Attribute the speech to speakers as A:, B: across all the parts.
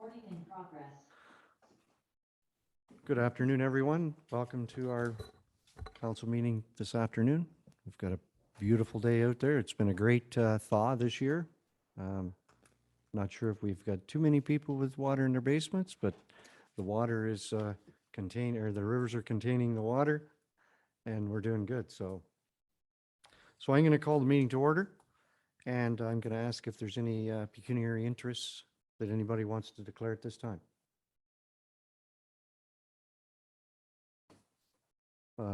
A: Recording in progress.
B: Good afternoon, everyone. Welcome to our council meeting this afternoon. We've got a beautiful day out there. It's been a great thaw this year. Not sure if we've got too many people with water in their basements, but the water is contained, or the rivers are containing the water, and we're doing good. So I'm going to call the meeting to order, and I'm going to ask if there's any pecuniary interests that anybody wants to declare at this time.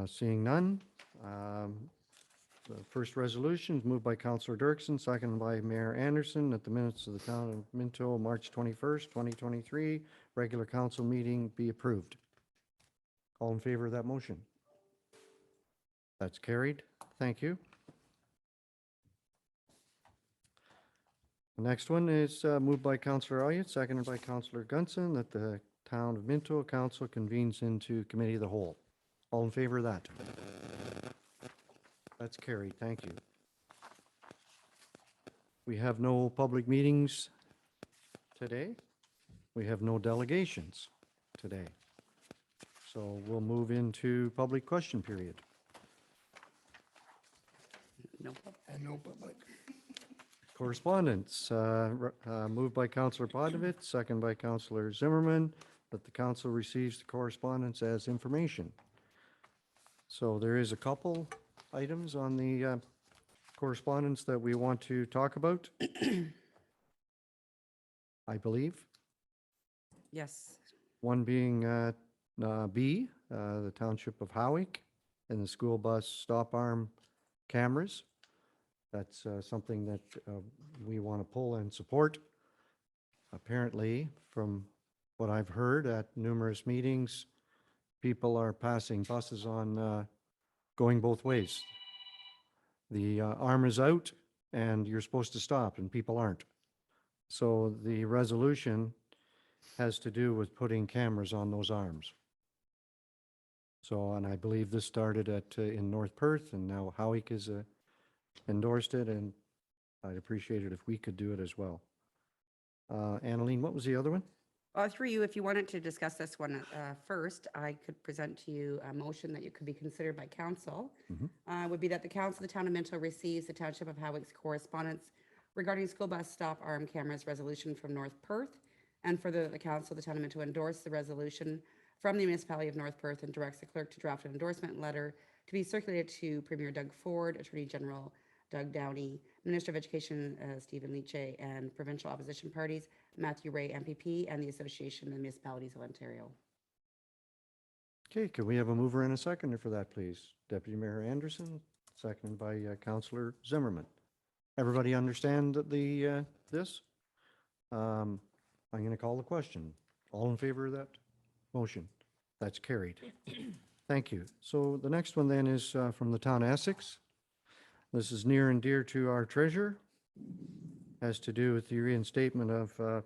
B: Seeing none, the first resolution is moved by Councillor Dirksen, seconded by Mayor Anderson, that the minutes of the town of Minto, March 21st, 2023, regular council meeting be approved. All in favor of that motion? That's carried. Thank you. The next one is moved by Councillor Elliott, seconded by Councillor Gunson, that the town of Minto Council convenes into committee of the whole. All in favor of that? That's carried. Thank you. We have no public meetings today. We have no delegations today. So we'll move into public question period.
C: And no public.
B: Correspondence, moved by Councillor Podovitz, second by Councillor Zimmerman, that the council receives the correspondence as information. So there is a couple items on the correspondence that we want to talk about, I believe.
D: Yes.
B: One being B, the Township of Howick, and the school bus stop arm cameras. That's something that we want to pull and support. Apparently, from what I've heard at numerous meetings, people are passing buses on going both ways. The arm is out and you're supposed to stop and people aren't. So the resolution has to do with putting cameras on those arms. So, and I believe this started at in North Perth, and now Howick has endorsed it, and I'd appreciate it if we could do it as well. Annalene, what was the other one?
D: Through you, if you wanted to discuss this one first, I could present to you a motion that you could be considered by council. Would be that the council of the town of Minto receives the Township of Howick's correspondence regarding school bus stop arm cameras resolution from North Perth, and further, the council of the town of Minto endorse the resolution from the municipality of North Perth and directs the clerk to draft an endorsement letter to be circulated to Premier Doug Ford, Attorney General Doug Downey, Minister of Education Stephen Lecce, and provincial opposition parties Matthew Ray, MPP, and the Association of Municipalities of Ontario.
B: Okay, can we have a mover and a seconder for that, please? Deputy Mayor Anderson, seconded by Councillor Zimmerman. Everybody understand the this? I'm going to call the question. All in favor of that motion? That's carried. Thank you. So the next one then is from the town of Essex. This is near and dear to our treasurer. Has to do with the reinstatement of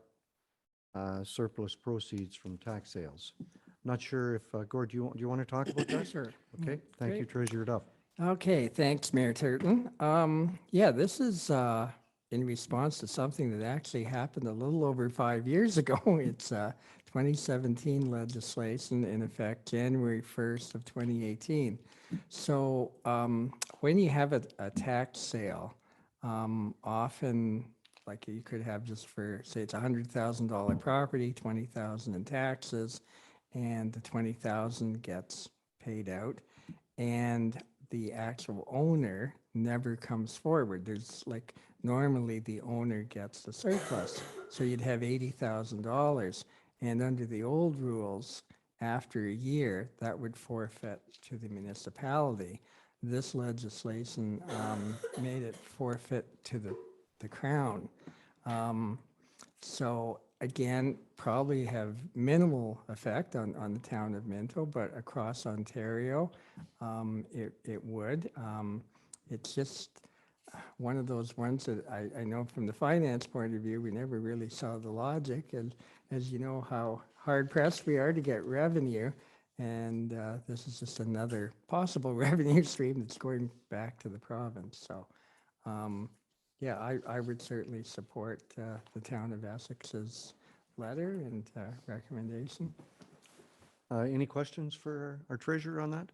B: surplus proceeds from tax sales. Not sure if, Gord, do you want to talk about that?
C: Sure.
B: Okay, thank you, Treasurer Duff.
C: Okay, thanks, Mayor Turton. Yeah, this is in response to something that actually happened a little over 5 years ago. It's 2017 legislation in effect January 1st of 2018. So when you have a tax sale, often like you could have just for, say it's $100,000 property, 20,000 in taxes, and the 20,000 gets paid out, and the actual owner never comes forward. There's like, normally the owner gets the surplus. So you'd have $80,000, and under the old rules, after a year, that would forfeit to the municipality. This legislation made it forfeit to the Crown. So again, probably have minimal effect on the town of Minto, but across Ontario, it would. It's just one of those ones that I know from the finance point of view, we never really saw the logic. And as you know, how hard pressed we are to get revenue. And this is just another possible revenue stream that's going back to the province. So yeah, I would certainly support the town of Essex's letter and recommendation.
B: Any questions for our treasurer on that?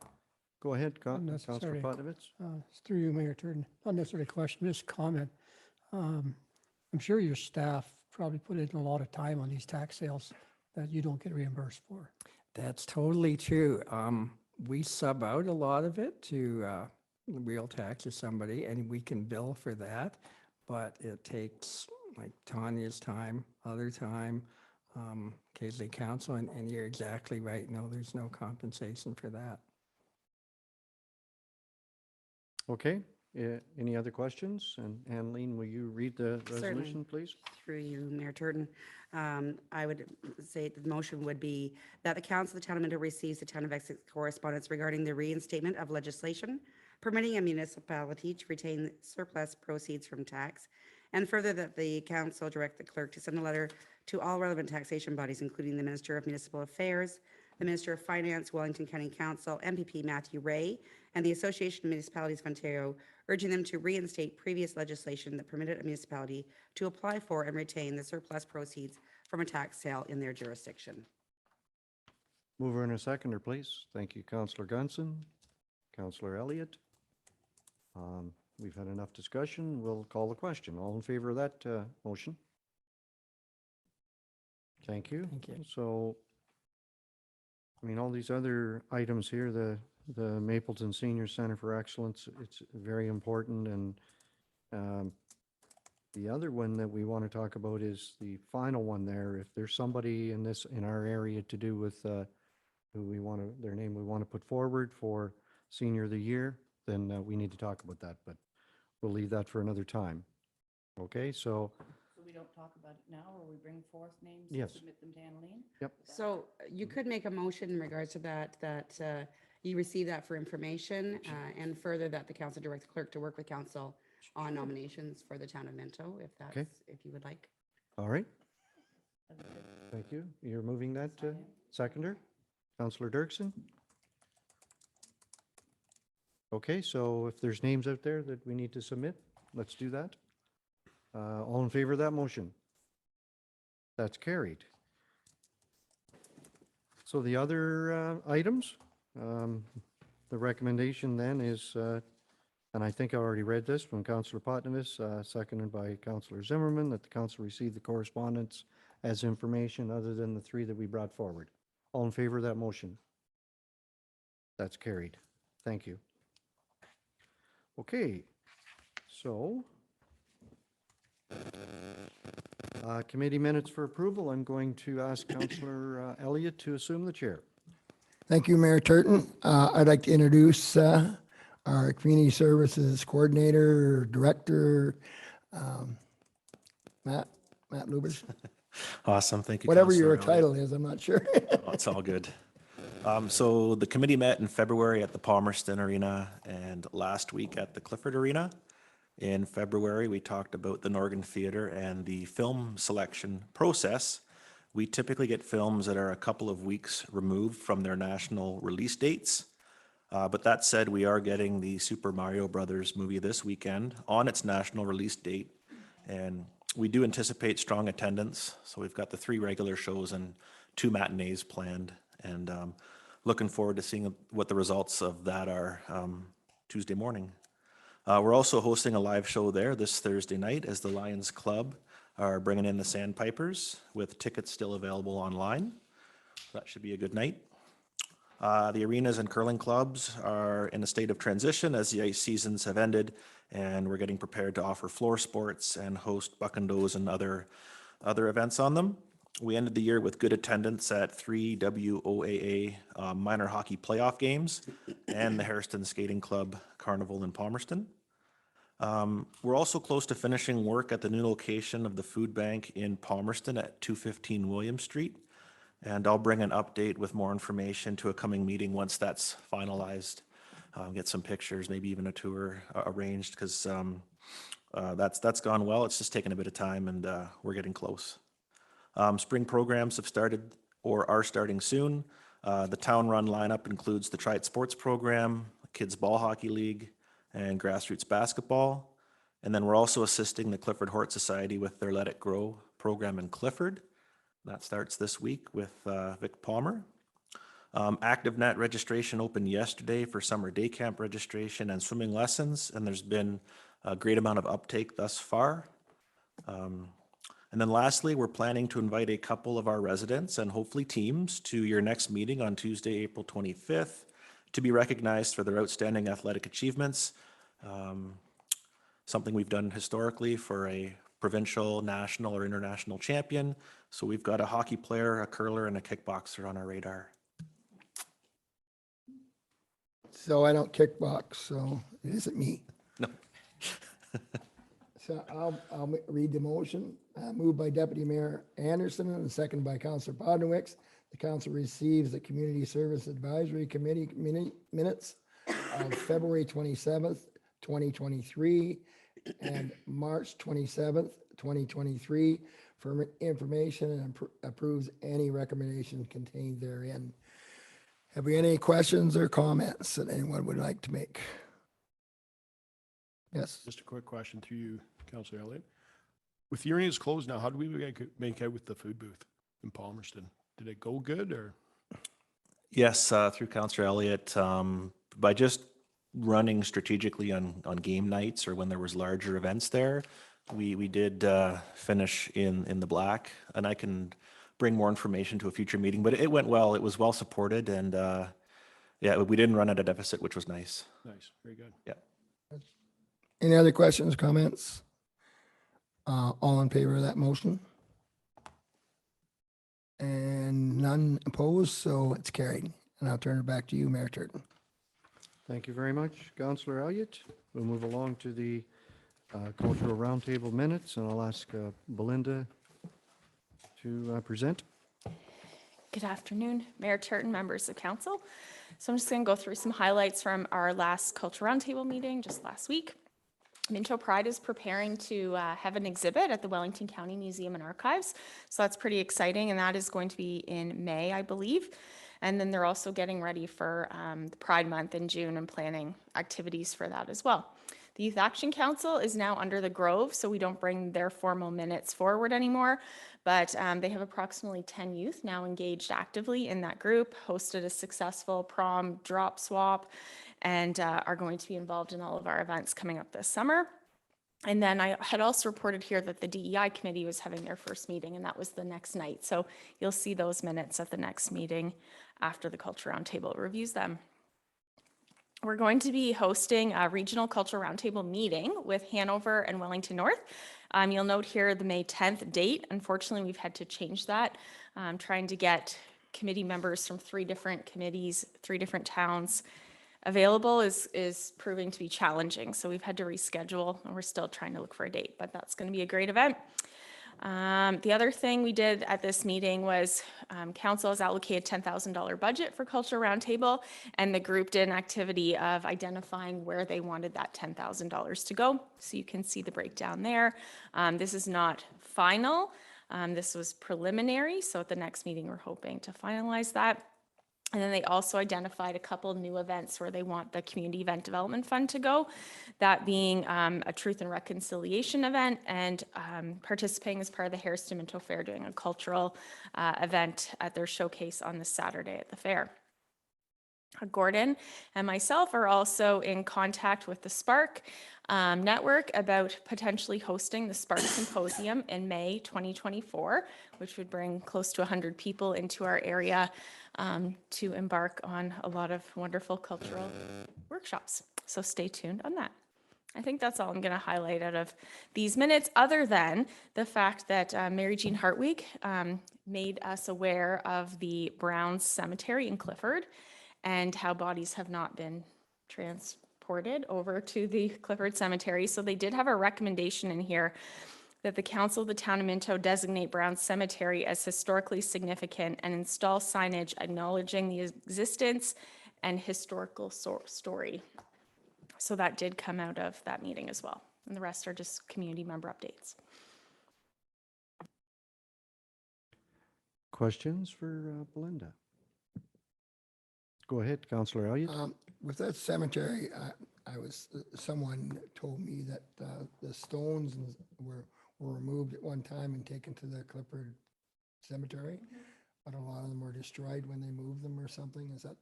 B: Go ahead, Councillor
A: Unnecessary.
B: Pottovitz.
A: It's through you, Mayor Turton. Not necessarily a question, just comment. I'm sure your staff probably put in a lot of time on these tax sales that you don't get reimbursed for.
C: That's totally true. We sub out a lot of it to wheel tax to somebody, and we can bill for that. But it takes like Tanya's time, other time, occasionally council, and you're exactly right. No, there's no compensation for that.
B: Okay, any other questions? And Anlene, will you read the
D: Certainly.
B: resolution, please?
D: Through you, Mayor Turton. I would say the motion would be that the council of the town of Minto receives the town of Essex correspondence regarding the reinstatement of legislation permitting a municipality to retain surplus proceeds from tax, and further that the council direct the clerk to send a letter to all relevant taxation bodies, including the Minister of Municipal Affairs, the Minister of Finance, Wellington County Council, MPP Matthew Ray, and the Association of Municipalities of Ontario, urging them to reinstate previous legislation that permitted a municipality to apply for and retain the surplus proceeds from a tax sale in their jurisdiction.
B: Mover and a seconder, please. Thank you, Councillor Gunson. Councillor Elliott. We've had enough discussion. We'll call the question. All in favor of that motion? Thank you.
C: Thank you.
B: So, I mean, all these other items here, the Mapleton Senior Center for Excellence, it's very important. And the other one that we want to talk about is the final one there. If there's somebody in our area to do with who we want to, their name we want to put forward for Senior of the Year, then we need to talk about that, but we'll leave that for another time. Okay, so,
E: So we don't talk about it now, or we bring forth names
B: Yes.
E: and submit them to Annalene?
B: yep,
D: So you could make a motion in regards to that you receive that for information, and further that the council direct the clerk to work with council on nominations for the town of Minto, if that's, if you would like.
B: all right,
E: That'd be good.
B: thank you. You're moving that,
E: I am.
B: seconder? Councillor Dirksen? Okay, so if there's names out there that we need to submit, let's do that. All in favor of that motion? That's carried. So the other items, the recommendation then is, and I think I already read this from Councillor Potnivis, seconded by Councillor Zimmerman, that the council receive the correspondence as information other than the three that we brought forward. All in favor of that motion? That's carried. Thank you. Okay, so committee minutes for approval. I'm going to ask Councillor Elliott to assume the chair.
F: Thank you, Mayor Turton. I'd like to introduce our Community Services Coordinator, Director, Matt Lubers.
G: Awesome, thank you.
F: Whatever
G: Councillor
F: your
G: Elliott.
F: title is, I'm not sure.
G: Oh, it's all good. So the committee met in February at the Palmerston Arena and last week at the Clifford Arena. In February, we talked about the Norgan Theatre and the film selection process. We typically get films that are a couple of weeks removed from their national release dates. But that said, we are getting the Super Mario Brothers movie this weekend on its national release date. And we do anticipate strong attendance. So we've got the 3 regular shows and 2 matinees planned. And looking forward to seeing what the results of that are Tuesday morning. We're also hosting a live show there this Thursday night as the Lions Club are bringing in the Sandpipers with tickets still available online. That should be a good night. The arenas and curling clubs are in a state of transition as the ice seasons have ended, and we're getting prepared to offer floor sports and host buck and does and other events on them. We ended the year with good attendance at 3 WOAA minor hockey playoff games and the Harrison Skating Club Carnival in Palmerston. We're also close to finishing work at the new location of the food bank in Palmerston at 215 William Street. And I'll bring an update with more information to a coming meeting once that's finalized. Get some pictures, maybe even a tour arranged, because that's gone well. It's just taken a bit of time, and we're getting close. Spring programs have started or are starting soon. The town run lineup includes the Try It Sports program, Kids Ball Hockey League, and grassroots basketball. And then we're also assisting the Clifford Hort Society with their Let It Grow program in Clifford. That starts this week with Vic Palmer. ActiveNet registration opened yesterday for summer day camp registration and swimming lessons, and there's been a great amount of uptake thus far. And then lastly, we're planning to invite a couple of our residents and hopefully teams to your next meeting on Tuesday, April 25th, to be recognized for their outstanding athletic achievements. Something we've done historically for a provincial, national, or international champion. So we've got a hockey player, a curler, and a kickboxer on our radar.
F: So I don't kickbox, so it isn't me.
G: No.
F: So I'll read the motion. Moved by Deputy Mayor Anderson and seconded by Councillor Podnowicz. The council receives the Community Service Advisory Committee minutes of February 27th, 2023 and March 27th, 2023 for information and approves any recommendation contained therein. Have we any questions or comments that anyone would like to make? Yes.
H: Just a quick question to you, Councillor Elliott. With the arenas closed now, how do we make out with the food booth in Palmerston? Did it go good or?
G: Yes, through Councillor Elliott, by just running strategically on game nights or when there was larger events there, we did finish in the black, and I can bring more information to a future meeting, but it went well. It was well supported, and yeah, we didn't run at a deficit, which was nice.
H: Nice, very good.
G: Yeah.
F: Any other questions, comments? All in favor of that motion? And none opposed, so it's carried. And I'll turn it back to you, Mayor Turton.
B: Thank you very much, Councillor Elliott. We'll move along to the Cultural Roundtable minutes, and I'll ask Belinda to present.
I: Good afternoon, Mayor Turton, members of council. So I'm just going to go through some highlights from our last Cultural Roundtable meeting just last week. Minto Pride is preparing to have an exhibit at the Wellington County Museum and Archives. So that's pretty exciting, and that is going to be in May, I believe. And then they're also getting ready for the Pride Month in June and planning activities for that as well. The Youth Action Council is now under the Grove, so we don't bring their formal minutes forward anymore, but they have approximately 10 youth now engaged actively in that group, hosted a successful prom drop swap, and are going to be involved in all of our events coming up this summer. And then I had also reported here that the DEI committee was having their first meeting, and that was the next night. So you'll see those minutes at the next meeting after the Culture Roundtable reviews them. We're going to be hosting a regional cultural roundtable meeting with Hanover and Wellington North. You'll note here the May 10th date. Unfortunately, we've had to change that. Trying to get committee members from 3 different committees, 3 different towns available is proving to be challenging. So we've had to reschedule, and we're still trying to look for a date, but that's going to be a great event. The other thing we did at this meeting was council has allocated $10,000 budget for Cultural Roundtable, and the group did an activity of identifying where they wanted that $10,000 to go. So you can see the breakdown there. This is not final. This was preliminary. So at the next meeting, we're hoping to finalize that. And then they also identified a couple new events where they want the Community Event Development Fund to go, that being a Truth and Reconciliation event and participating as part of the Hairston Minto Fair, doing a cultural event at their showcase on this Saturday at the fair. Gordon and myself are also in contact with the Spark network about potentially hosting the Spark Symposium in May 2024, which would bring close to 100 people into our area to embark on a lot of wonderful cultural workshops. So stay tuned on that. I think that's all I'm going to highlight out of these minutes, other than the fact that Mary Jean Hartwig made us aware of the Browns Cemetery in Clifford and how bodies have not been transported over to the Clifford Cemetery. So they did have a recommendation in here that the Council of the Town of Minto designate Browns Cemetery as historically significant and install signage acknowledging the existence and historical story. So that did come out of that meeting as well. And the rest are just community member updates.
B: Questions for Belinda? Go ahead, Councillor Elliott.
F: With that cemetery, someone told me that the stones were removed at one time and taken to the Clifford cemetery, but a lot of them were destroyed when they moved them or something. Is that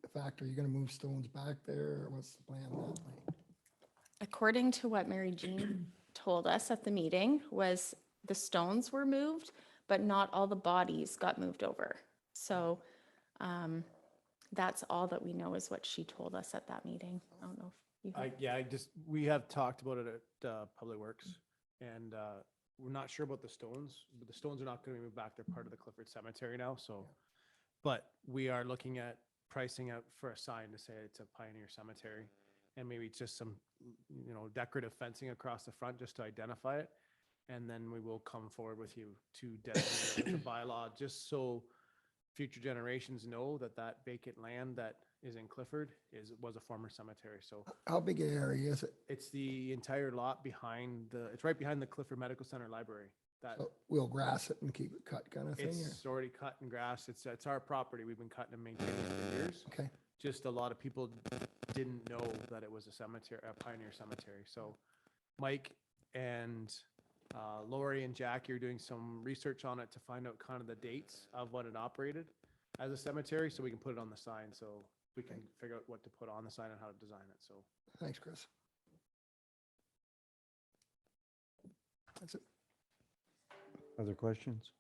F: a factor? Are you gonna move stones back there, or what's the plan that way?
I: According to what Mary Jean told us at the meeting, was the stones were moved, but not all the bodies got moved over. So that's all that we know is what she told us at that meeting. I don't know if you.
J: We have talked about it at Public Works, and we're not sure about the stones, but the stones are not going to be moved back. They're part of the Clifford Cemetery now, so. But we are looking at pricing out for a sign to say it's a Pioneer Cemetery, and maybe just some, decorative fencing across the front just to identify it. And then we will come forward with you to designate it as a bylaw, just so future generations know that that vacant land that is in Clifford was a former cemetery. So
F: How big an area is it?
J: it's the entire lot it's right behind the Clifford Medical Center Library. That
F: So we'll grass it and keep it cut kind of thing?
J: it's already cut and grass. It's our property. We've been cutting and maintaining it for years.
F: Okay,
J: Just a lot of people didn't know that it was a cemetery, a Pioneer Cemetery. So Mike and Lori and Jackie are doing some research on it to find out kind of the dates of when it operated as a cemetery, so we can put it on the sign, so we can figure out what to put on the sign and how to design it, so.
F: thanks, Chris. That's it.
B: Other questions?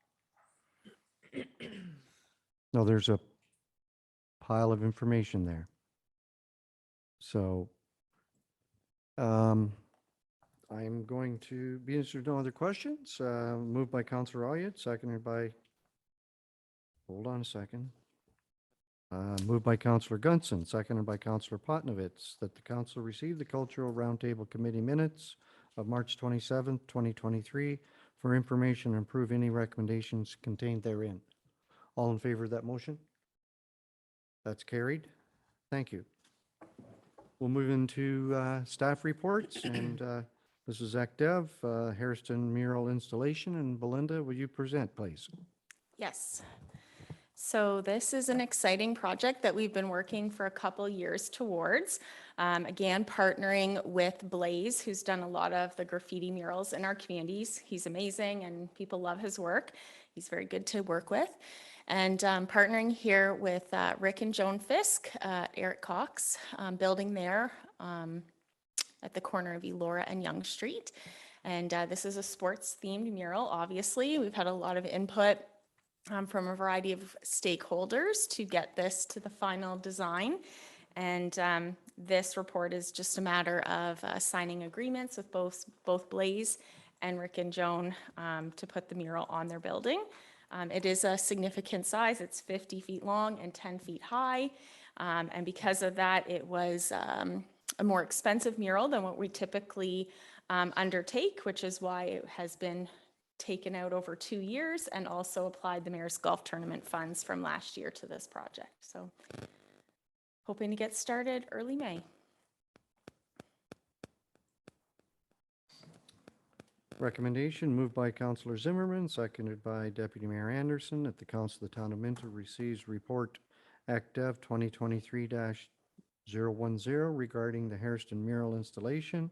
B: No, there's a pile of information there. So I'm going to be interested in no other questions. Moved by Councillor Elliott, seconded by, hold on a second. Moved by Councillor Gunson, seconded by Councillor Potnovitz, that the council receive the Cultural Roundtable Committee minutes of March 27th, 2023 for information and approve any recommendations contained therein. All in favor of that motion? That's carried. Thank you. We'll move into staff reports, and this is ACDEV, Hairston Mural Installation, and Belinda, will you present, please?
I: Yes. So this is an exciting project that we've been working for a couple years towards. Again, partnering with Blaze, who's done a lot of the graffiti murals in our communities. He's amazing and people love his work. He's very good to work with. And partnering here with Rick and Joan Fisk, Eric Cox, building there at the corner of Elora and Yonge Street. And this is a sports themed mural, obviously. We've had a lot of input from a variety of stakeholders to get this to the final design. And this report is just a matter of signing agreements with both Blaze and Rick and Joan to put the mural on their building. It is a significant size. It's 50 feet long and 10 feet high. And because of that, it was a more expensive mural than what we typically undertake, which is why it has been taken out over 2 years and also applied the Mayor's Golf Tournament funds from last year to this project. So hoping to get started early May.
B: Recommendation moved by Councillor Zimmerman, seconded by Deputy Mayor Anderson, that the Council of the Town of Minto receives report ACDEV 2023-010 regarding the Hairston mural installation,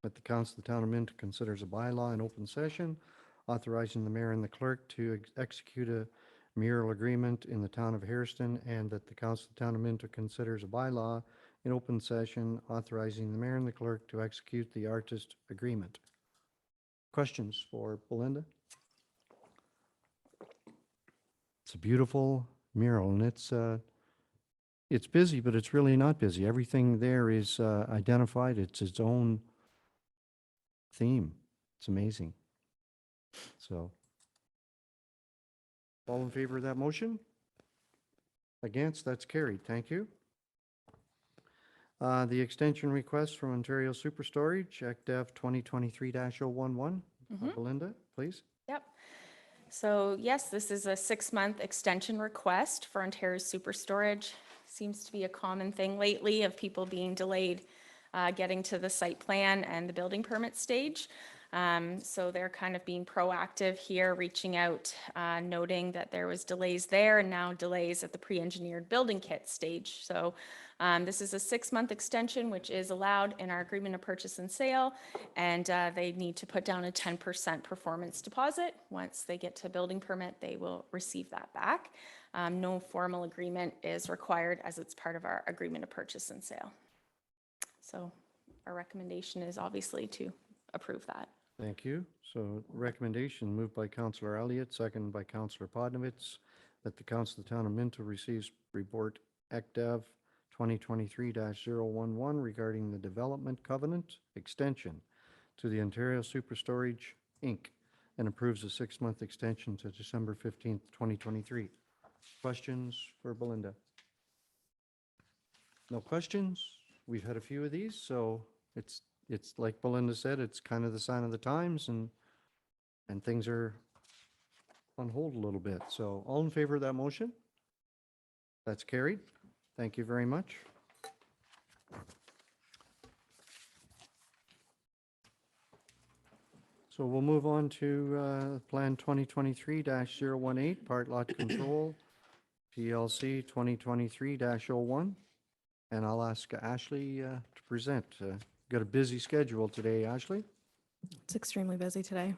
B: that the Council of the Town of Minto considers a bylaw in open session, authorizing the mayor and the clerk to execute a mural agreement in the town of Hairston, and that the Council of the Town of Minto considers a bylaw in open session, authorizing the mayor and the clerk to execute the artist agreement. Questions for Belinda? It's a beautiful mural, and it's busy, but it's really not busy. Everything there is identified. It's its own theme. It's amazing. So, all in favor of that motion? Against? That's carried. Thank you. The extension request from Ontario Superstorage, ACDEV 2023-011. Belinda, please.
I: Yep. So yes, this is a 6-month extension request for Ontario Superstorage. Seems to be a common thing lately of people being delayed getting to the site plan and the building permit stage. So they're kind of being proactive here, reaching out, noting that there was delays there and now delays at the pre-engineered building kit stage. So this is a 6-month extension, which is allowed in our agreement of purchase and sale. And they need to put down a 10% performance deposit. Once they get to building permit, they will receive that back. No formal agreement is required as it's part of our agreement of purchase and sale. So our recommendation is obviously to approve that.
B: Thank you. So recommendation moved by Councillor Elliott, seconded by Councillor Podnovitz, that the Council of the Town of Minto receives report ECDAV 2023-011 regarding the development covenant extension to the Ontario Superstorage, Inc., and approves a 6-month extension to December 15th, 2023. Questions for Belinda? No questions? We've had a few of these, so it's like Belinda said, it's kind of the sign of the times, and things are on hold a little bit. So all in favor of that motion? That's carried. Thank you very much. So we'll move on to Plan 2023-018, Part Lot Control, PLC 2023-01. And I'll ask Ashley to present. Got a busy schedule today, Ashley.
K: It's extremely busy today.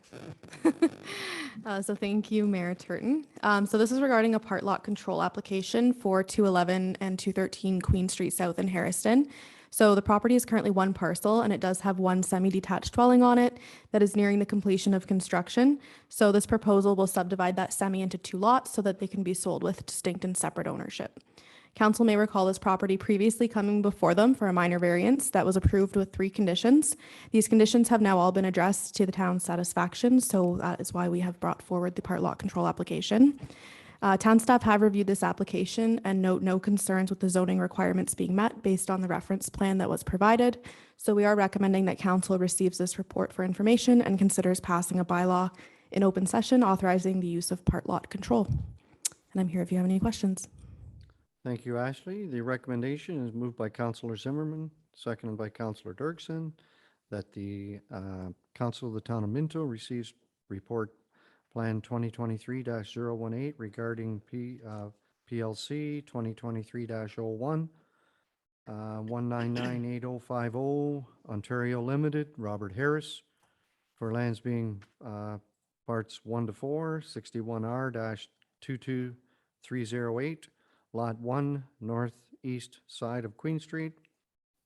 K: So thank you, Mayor Turton. So this is regarding a part lot control application for 211 and 213 Queen Street South in Harriston. So the property is currently one parcel and it does have one semi-detached dwelling on it that is nearing the completion of construction. So this proposal will subdivide that semi into 2 lots so that they can be sold with distinct and separate ownership. Council may recall this property previously coming before them for a minor variance that was approved with 3 conditions. These conditions have now all been addressed to the town's satisfaction, so that is why we have brought forward the part lot control application. Town staff have reviewed this application and note no concerns with the zoning requirements being met based on the reference plan that was provided. So we are recommending that council receives this report for information and considers passing a bylaw in open session authorizing the use of part lot control. And I'm here if you have any questions.
B: Thank you, Ashley. The recommendation is moved by Councillor Zimmerman, seconded by Councillor Dirksen, that the Council of the Town of Minto receives report Plan 2023-018 regarding PLC 2023-01, 1998050 Ontario Limited, Robert Harris, for lands being parts 1 to 4, 61R-22308, Lot 1, northeast side of Queen Street,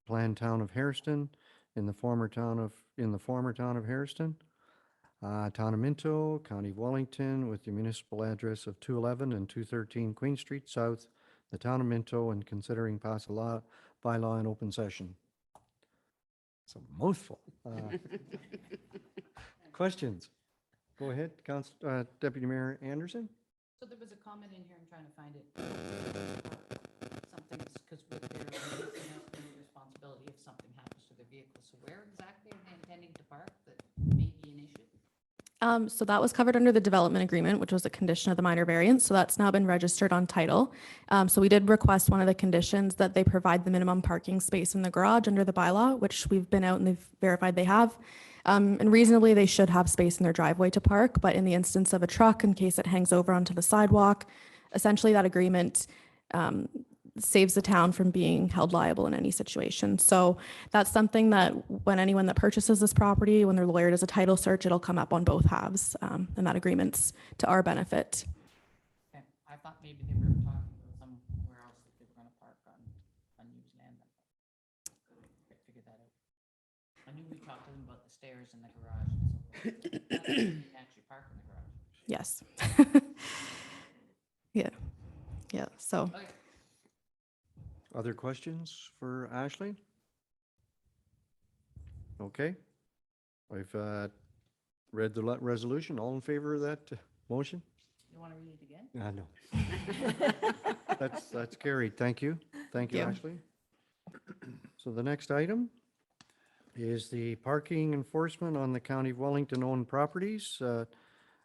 B: planned town of Harriston, in the former town of Harriston, Town of Minto, County of Wellington, with the municipal address of 211 and 213 Queen Street South, the town of Minto, and considering pass a law bylaw in open session. It's a mouthful. Questions? Go ahead, Deputy Mayor Anderson.
E: So there was a comment in here, I'm trying to find it. Something, because with their responsibility if something happens to their vehicle. So where exactly are they intending to park that may be an issue?
K: So that was covered under the development agreement, which was a condition of the minor variance. So that's now been registered on title. So we did request one of the conditions that they provide the minimum parking space in the garage under the bylaw, which we've been out and they've verified they have. And reasonably, they should have space in their driveway to park, but in the instance of a truck, in case it hangs over onto the sidewalk, essentially that agreement saves the town from being held liable in any situation. So that's something that when anyone that purchases this property, when their lawyer does a title search, it'll come up on both halves, and that agreement's to our benefit.
E: Okay, I thought maybe they were talking about somewhere else that they were gonna park on unused land. I figured that out. I knew we talked to them about the stairs in the garage and so forth. I thought they didn't actually park in the garage.
K: Yes. Yeah, so.
E: Okay.
B: Other questions for Ashley? Okay. I've read the resolution. All in favor of that motion?
E: You wanna read it again?
B: No. That's carried. Thank you. Thank you,
K: Yeah.
B: Ashley. So the next item is the parking enforcement on the County of Wellington owned properties,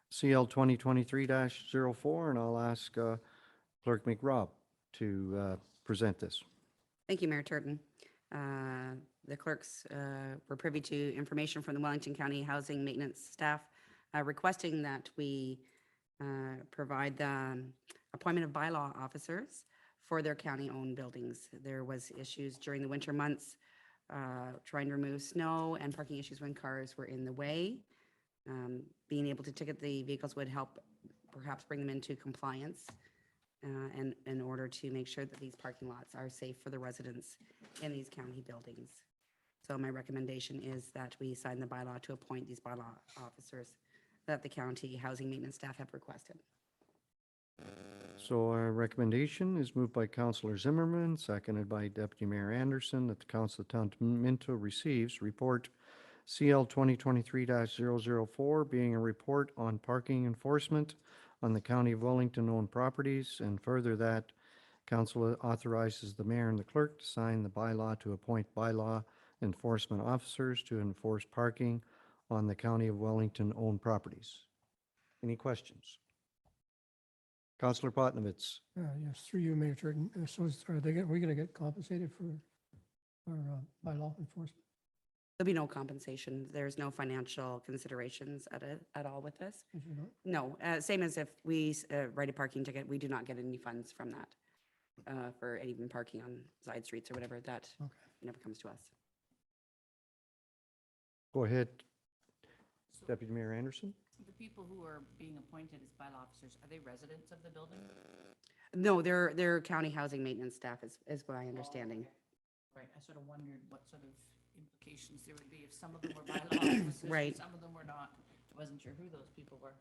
B: CL 2023-04, and I'll ask Clerk McRobb to present this.
D: Thank you, Mayor Turton. the clerks were privy to information from the Wellington County Housing Maintenance staff requesting that we provide the appointment of bylaw officers for their county-owned buildings. There was issues during the winter months trying to remove snow and parking issues when cars were in the way. Being able to ticket the vehicles would help perhaps bring them into compliance and in order to make sure that these parking lots are safe for the residents in these county buildings. So my recommendation is that we sign the bylaw to appoint these bylaw officers that the county housing maintenance staff have requested.
B: So our recommendation is moved by Councillor Zimmerman, seconded by Deputy Mayor Anderson, that the Council of Town of Minto receives report CL 2023-004, being a report on parking enforcement on the County of Wellington-owned properties, and further that Council authorizes the mayor and the clerk to sign the bylaw to appoint bylaw enforcement officers to enforce parking on the County of Wellington-owned properties. Any questions? Councillor Potnovitz.
A: Yes, through you, Mayor Turton. So are we going to get compensated for our bylaw enforcement?
D: There'll be no compensation. There's no financial considerations at all with this.
A: Is there not?
D: No, same as if we write a parking ticket, we do not get any funds from that for even parking on side streets or whatever. That
A: Okay.
D: never comes to us.
B: Go ahead, Deputy Mayor Anderson.
E: The people who are being appointed as bylaw officers, are they residents of the building?
D: No, they're county housing maintenance staff is my understanding.
E: Right, I sort of wondered what sort of implications there would be if some of them were bylaw officers and
D: Right.
E: some of them were not. I wasn't sure who those people were.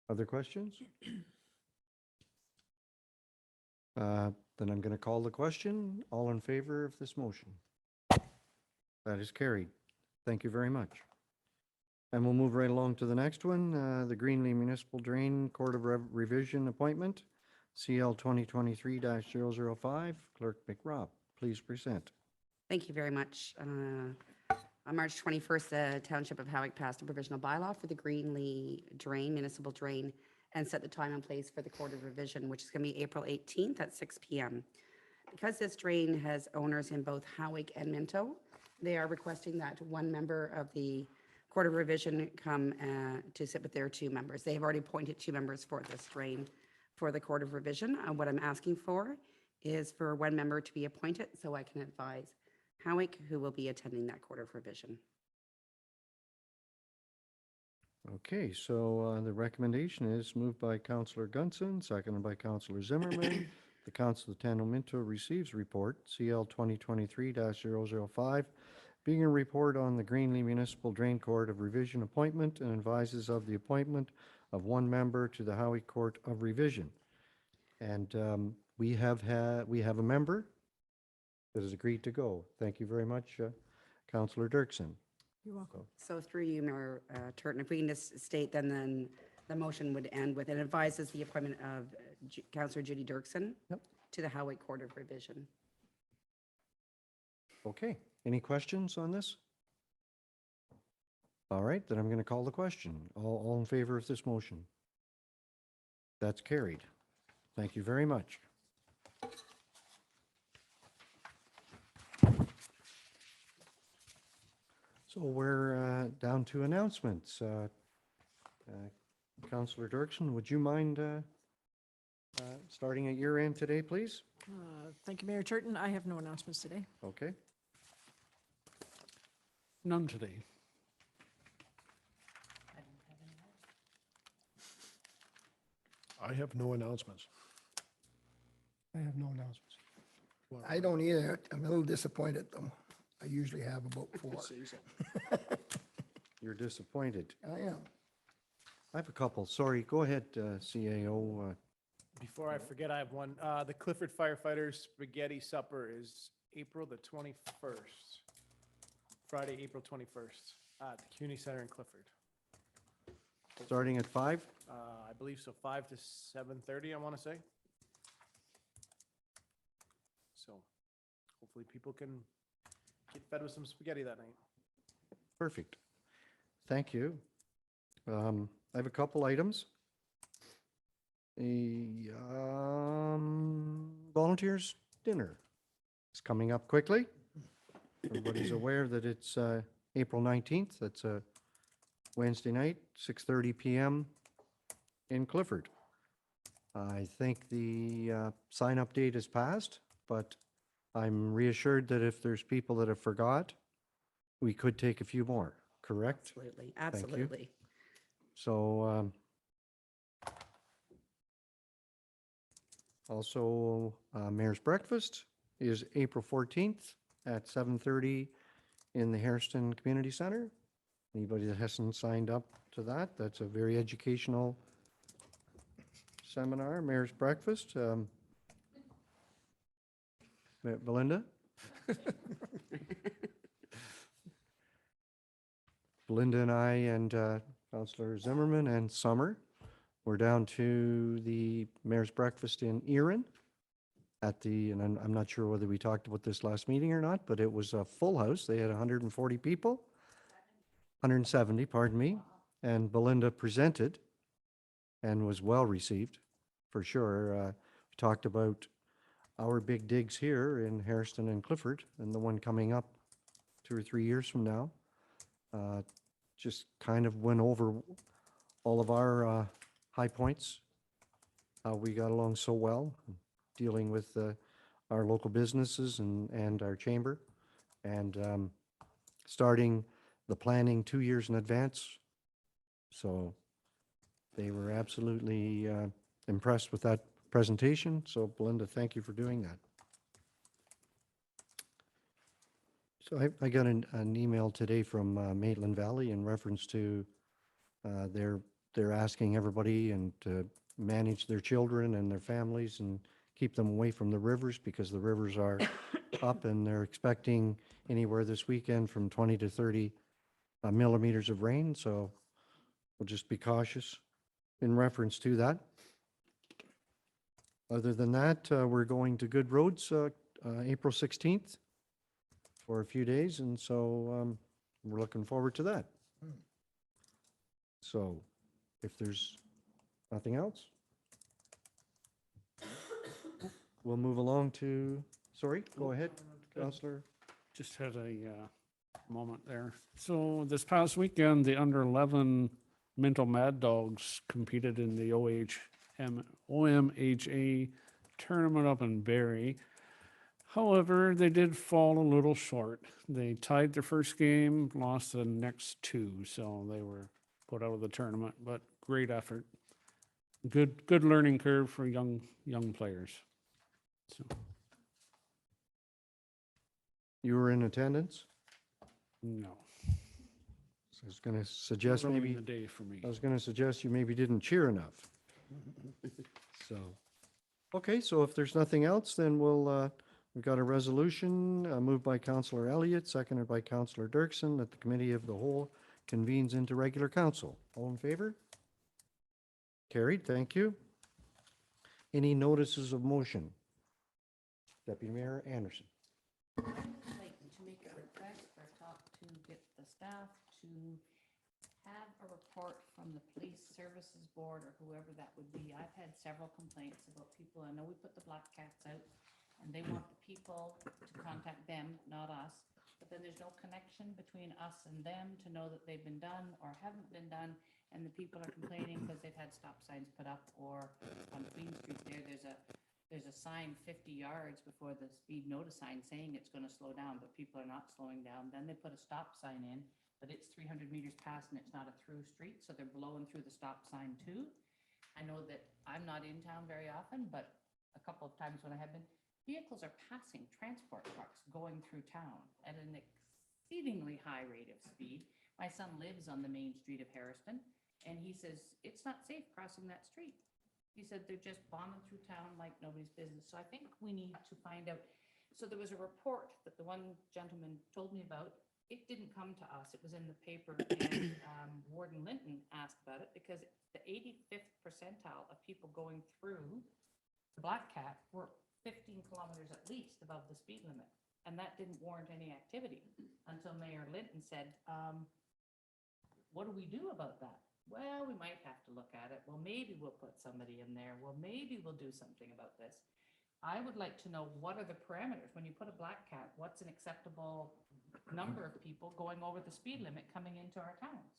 B: Other questions? Then I'm going to call the question. All in favor of this motion? That is carried. Thank you very much. And we'll move right along to the next one, the Greenlee Municipal Drain Court of Revision appointment, CL 2023-005. Clerk McRobb, please present.
D: Thank you very much. On March 21st, the Township of Howick passed a provisional bylaw for the Greenlee Drain, municipal drain, and set the time and place for the Court of Revision, which is going to be April 18th at 6 p.m. Because this drain has owners in both Howick and Minto, they are requesting that one member of the Court of Revision come to sit with their two members. They have already appointed two members for this drain for the Court of Revision. What I'm asking for is for one member to be appointed so I can advise Howick who will be attending that Court of Revision.
B: Okay, so the recommendation is moved by Councillor Gunson, seconded by Councillor Zimmerman. The Council of Town of Minto receives report CL 2023-005, being a report on the Greenlee Municipal Drain Court of Revision appointment, and advises of the appointment of one member to the Howick Court of Revision. And we have a member that has agreed to go. Thank you very much, Councillor Dirksen.
K: You're welcome.
D: So through you, Mayor Turton, if we can just state then the motion would end with, it advises the appointment of Councillor Judy Dirksen to the Howick Court of Revision.
B: Okay, any questions on this? All right, then I'm going to call the question. All in favor of this motion? That's carried. Thank you very much. So we're down to announcements. Councillor Dirksen, would you mind starting at your end today, please?
L: Thank you, Mayor Turton. I have no announcements today.
B: Okay.
H: None today.
E: I don't have any more.
H: I have no announcements.
A: I have no announcements.
F: I don't either. I'm a little disappointed though. I usually have about 4.
B: You're disappointed.
F: I am.
B: I have a couple. Sorry, go ahead, CAO.
J: Before I forget, I have one. The Clifford Firefighters Spaghetti Supper is April the 21st. Friday, April 21st, at the Community Center in Clifford.
B: Starting at 5?
J: I believe so, 5 to 7:30, I want to say. So hopefully people can get fed with some spaghetti that night.
B: Perfect. Thank you. I have a couple items. Volunteers dinner. is coming up quickly. Everybody's aware that it's April 19th. That's a Wednesday night, 6:30 PM in Clifford. I think the sign-up date is passed, but I'm reassured that if there's people that have forgot, we could take a few more, correct?
D: Absolutely,
B: you.
D: absolutely.
B: So also, Mayor's Breakfast is April 14th at 7:30 in the Hairston Community Center. Anybody that hasn't signed up to that, that's a very educational seminar, Mayor's Breakfast. Belinda? Belinda and I and Councillor Zimmerman and Summer were down to the Mayor's Breakfast in Erin at the, and I'm not sure whether we talked about this last meeting or not, but it was a full house. They had 140 people, 170, pardon me, and Belinda presented and was well received, for sure. We talked about our big digs here in Hairston and Clifford, and the one coming up 2 or 3 years from now. Just kind of went over all of our high points, how we got along so well, dealing with our local businesses and our chamber, and starting the planning 2 years in advance. So they were absolutely impressed with that presentation. So Belinda, thank you for doing that. So I got an email today from Maitland Valley in reference to they're asking everybody and to manage their children and their families and keep them away from the rivers because the rivers are up, and they're expecting anywhere this weekend from 20 to 30 millimeters of rain. So we'll just be cautious in reference to that. Other than that, we're going to Good Roads April 16th for a few days, and so we're looking forward to that. So if there's nothing else, we'll move along to, sorry, go ahead, Councillor.
M: Just had a moment there. So this past weekend, the under 11 Mental Mad Dogs competed in the OMHA tournament up in Barrie. However, they did fall a little short. They tied their first game, lost the next two, so they were put out of the tournament, but great effort. Good learning curve for young players. So,
B: You were in attendance?
M: no.
B: So I was going to suggest
M: Ruining
B: maybe,
M: the day for me.
B: I was going to suggest you maybe didn't cheer enough. So, okay, so if there's nothing else, then we've got a resolution moved by Councillor Elliott, seconded by Councillor Dirksen, that the Committee of the Whole convenes into regular council. All in favor? Carried, thank you. Any notices of motion? Deputy Mayor Anderson.
E: Like to make a request or talk to get the staff to have a report from the Police Services Board or whoever that would be. I've had several complaints about people. I know we put the black cats out and they want the people to contact them, not us. But then there's no connection between us and them to know that they've been done or haven't been done. And the people are complaining because they've had stop signs put up, or on Queen Street there's a sign 50 yards before the speed notice sign saying it's going to slow down, but people are not slowing down. Then they put a stop sign in, but it's 300 meters past and it's not a through street, so they're blowing through the stop sign too. I know that I'm not in town very often, but a couple of times when I have been, vehicles are passing transport trucks going through town at an exceedingly high rate of speed. My son lives on the main street of Hairston, and he says, it's not safe crossing that street. He said they're just bombing through town like nobody's business. So I think we need to find out. So there was a report that the one gentleman told me about. It didn't come to us. It was in the paper, and Warden Linton asked about it because the 85th percentile of people going through the Black Cat were 15 kilometers at least above the speed limit. And that didn't warrant any activity until Mayor Linton said, what do we do about that? Well, we might have to look at it. Well, maybe we'll put somebody in there. Well, maybe we'll do something about this. I would like to know what are the parameters? When you put a black cat, what's an acceptable number of people going over the speed limit coming into our towns?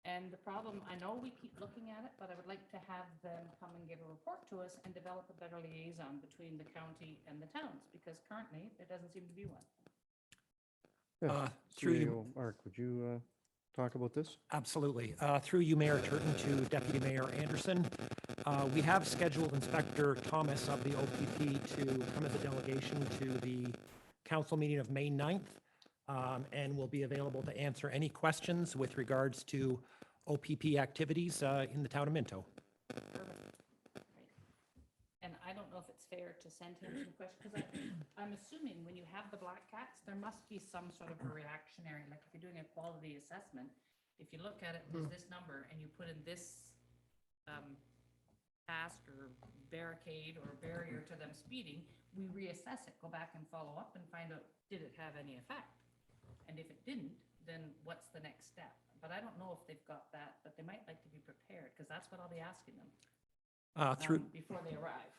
E: And the problem, I know we keep looking at it, but I would like to have them come and give a report to us and develop a better liaison between the county and the towns, because currently there doesn't seem to be one.
B: Yeah,
N: Through you-
B: CAO Mark, would you talk about this?
N: Absolutely. Through you, Mayor Turton, to Deputy Mayor Anderson. We have scheduled Inspector Thomas of the OPP to come as a delegation to the council meeting of May 9th, and will be available to answer any questions with regards to OPP activities in the town of Minto.
E: And I don't know if it's fair to send him some questions, because I'm assuming when you have the black cats, there must be some sort of a reactionary, like if you're doing a quality assessment, if you look at it, there's this number, and you put in this task or barricade or barrier to them speeding, we reassess it, go back and follow up and find out, did it have any effect? And if it didn't, then what's the next step? But I don't know if they've got that, but they might like to be prepared, because that's what I'll be asking them before they arrive.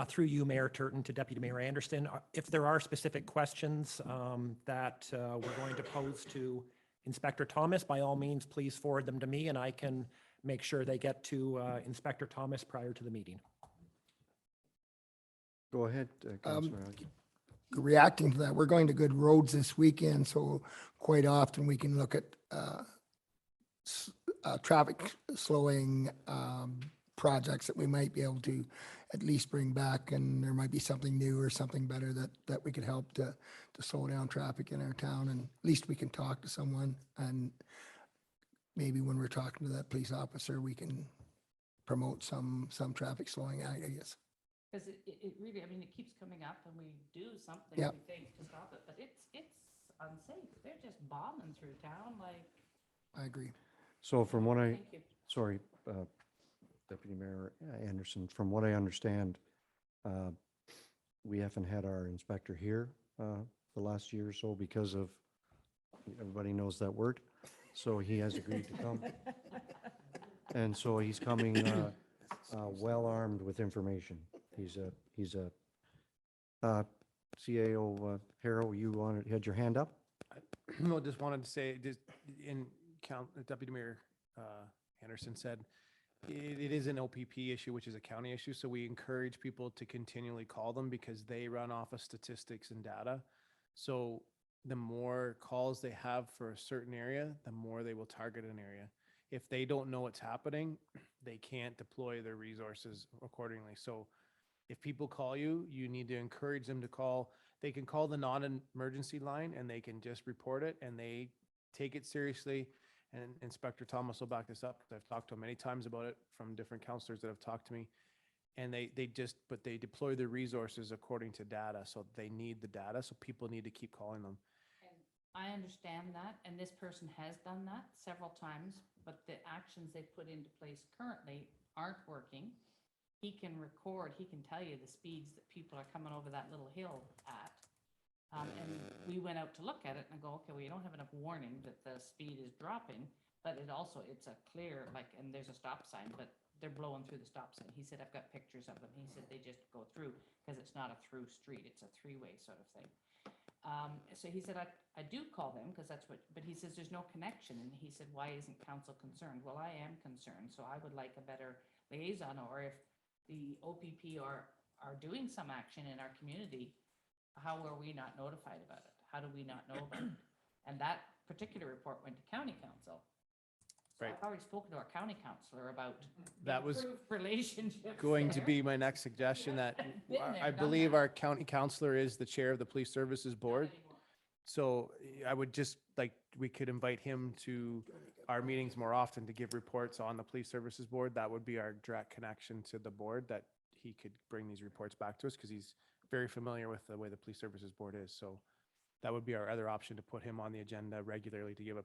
N: Through you, Mayor Turton, to Deputy Mayor Anderson. If there are specific questions that we're going to pose to Inspector Thomas, by all means, please forward them to me and I can make sure they get to Inspector Thomas prior to the meeting.
B: Go ahead, Councillor Elliott.
F: Reacting to that, we're going to Good Roads this weekend, so quite often we can look at traffic slowing projects that we might be able to at least bring back, and there might be something new or something better that we could help to slow down traffic in our town, and at least we can talk to someone, and maybe when we're talking to that police officer, we can promote some traffic slowing ideas.
E: Because it really, I mean, it keeps coming up and we do something,
F: Yep.
E: we think, to stop it, but it's unsafe. They're just bombing through town like,
F: I agree.
B: So from what I,
E: thank you.
B: sorry, Deputy Mayor Anderson, from what I understand, we haven't had our inspector here the last year or so because of, everybody knows that word, so he has agreed to come. And so he's coming well-armed with information. He's a CAO Harrow, you had your hand up?
J: No, just wanted to say, just Deputy Mayor Anderson said, it is an OPP issue, which is a county issue. So we encourage people to continually call them because they run off of statistics and data. So the more calls they have for a certain area, the more they will target an area. If they don't know what's happening, they can't deploy their resources accordingly. So if people call you, you need to encourage them to call. They can call the non-emergency line and they can just report it and they take it seriously. And Inspector Thomas will back this up because I've talked to him many times about it from different counselors that have talked to me. And they deploy their resources according to data. So they need the data. So people need to keep calling them.
E: And I understand that, and this person has done that several times, but the actions they've put into place currently aren't working. He can record, he can tell you the speeds that people are coming over that little hill at. And we went out to look at it and I go, okay, well, you don't have enough warning that the speed is dropping, but it's a clear, like, and there's a stop sign, but they're blowing through the stop sign. He said, I've got pictures of them. He said, they just go through because it's not a through street. It's a three-way sort of thing. So he said, I do call them because that's what, but he says, there's no connection. And he said, why isn't council concerned? Well, I am concerned. So I would like a better liaison, or if the OPP are doing some action in our community, how are we not notified about it? How do we not know about it? And that particular report went to county council. So
J: Right.
E: I've already spoken to our county councilor about
J: That was
E: improved relationships
J: going to
E: there.
J: be my next suggestion that
E: Been there,
J: I
E: done
J: believe
E: that.
J: our county counselor is the chair of the police services board. So I would just like, we could invite him to our meetings more often to give reports on the police services board. That would be our direct connection to the board, that he could bring these reports back to us because he's very familiar with the way the police services board is. So that would be our other option, to put him on the agenda regularly to give a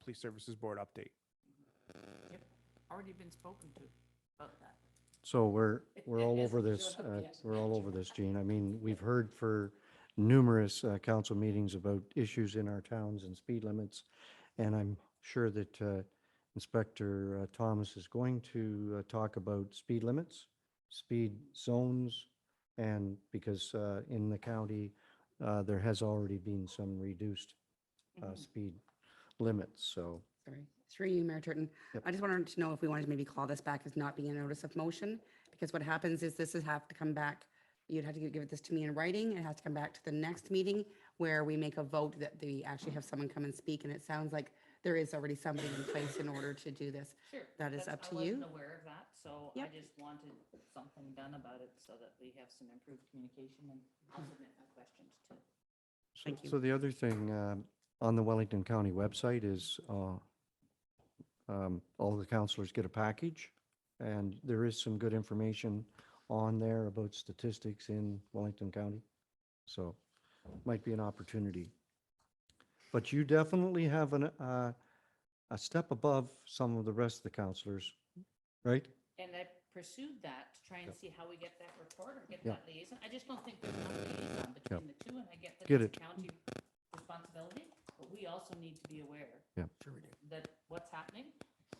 J: police services board update.
E: Yep, already been spoken to about that.
B: So we're all
E: Yes,
B: over
E: sure,
B: this,
E: yes.
B: we're all over this, Gene. I mean, we've heard for numerous council meetings about issues in our towns and speed limits. And I'm sure that Inspector Thomas is going to talk about speed limits, speed zones, And because in the county, there has already been some reduced speed limits, so.
D: Sorry, through you, Mayor Turton.
B: Yep.
D: I just wanted to know if we wanted to maybe call this back as not being a notice of motion, because what happens is this is have to come back, you'd have to give this to me in writing, it has to come back to the next meeting where we make a vote that they actually have someone come and speak, and it sounds like there is already somebody in place in order to do this.
E: Sure.
D: That is
E: that's-
D: up to
E: I
D: you.
E: wasn't aware of that, so I
D: Yep.
E: just wanted something done about it so that we have some improved communication, and I'll submit my questions too.
D: Thank you.
B: So the other thing on the Wellington County website is all the counselors get a package, and there is some good information on there about statistics in Wellington County. So might be an opportunity. But you definitely have a step above some of the rest of the counselors, right?
E: And I pursued that to try and see how we get that report or get
B: Yeah.
E: that liaison. I just don't think there's enough liaison between the two, and I get that
B: Get
E: it's
B: it.
E: county responsibility, but we also need to be aware
B: Yeah.
E: that what's happening,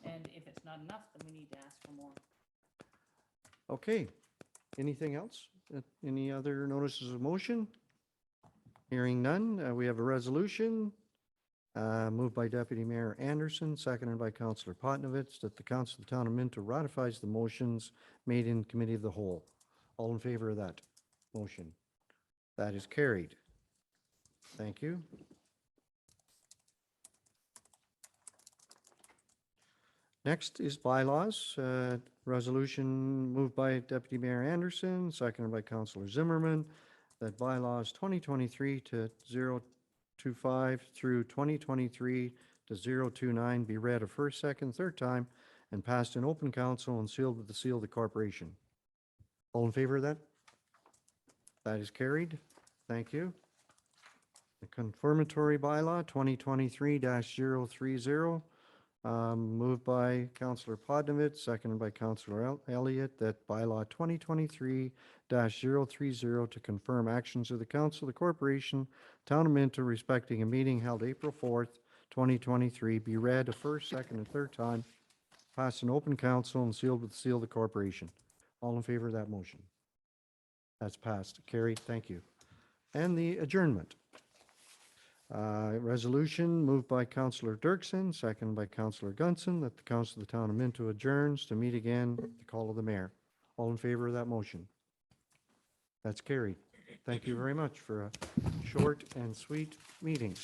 E: and if it's not enough, then we need to ask for more.
B: Okay. Anything else? Any other notices of motion? Hearing none, we have a resolution moved by Deputy Mayor Anderson, seconded by Councillor Potnovitz, that the Council of the Town of Minto ratifies the motions made in Committee of the Whole. All in favor of that motion? That is carried. Thank you. Next is bylaws. Resolution moved by Deputy Mayor Anderson, seconded by Councillor Zimmerman, that bylaws 2023 to 025 through 2023 to 029 be read a first, second, third time and passed in open council and sealed with the seal of the corporation. All in favor of that? That is carried. Thank you. The confirmatory bylaw 2023-030, moved by Councillor Podnovitz, seconded by Councillor Elliott, that bylaw 2023-030 to confirm actions of the council, the corporation, Town of Minto respecting a meeting held April 4th, 2023, be read a first, second, and third time, passed in open council and sealed with the seal of the corporation. All in favor of that motion? That's passed. Carried. Thank you. And the adjournment. Resolution moved by Councillor Dirksen, seconded by Councillor Gunson, that the Council of the Town of Minto adjourns to meet again at the call of the mayor. All in favor of that motion? That's carried. Thank you very much for a short and sweet meeting.